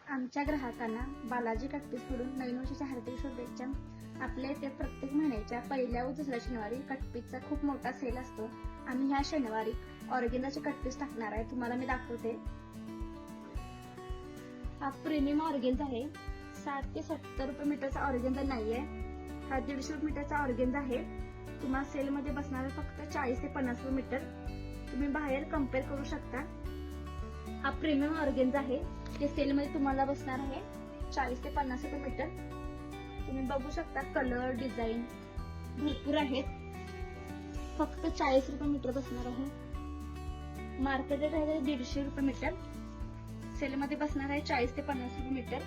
आमच्या ग्राहकांना बालाजी कटपीसकडून नवीन वर्षाच्या हार्दिक शुभेच्छा. आपल्या इथे प्रत्येक महिन्याच्या पहिल्या व दुसऱ्या शनिवारी कटपीसचा खूप मोठा सेल असतो. आम्ही ह्या शनिवारी ऑर्गेन्झाचे कटपीस टाकणार आहे. तुम्हाला मी दाखवते. हा प्रीमियम ऑर्गेन्झा आहे. 60 ते 70 रुपये मीटरचा ऑर्गेन्झा नाहीये. हा 150 रुपये मीटरचा ऑर्गेन्झा आहे. तुम्हाला सेल मध्ये बसणार फक्त 40 ते 50 रुपये मीटर. तुम्ही बाहेर कम्पेअर करू शकता. हा प्रीमियम ऑर्गेन्झा आहे. ते सेल मध्ये तुम्हाला बसणार आहे 40 ते 50 रुपये मीटर. तुम्ही बघू शकता कलर डिझाईन भरपूर आहेत. फक्त 40 रुपये मीटर बसणार आहे. मार्केट रेट आहे 150 रुपये मीटर. सेल मध्ये बसणार आहे 40 ते 50 रुपये मीटर.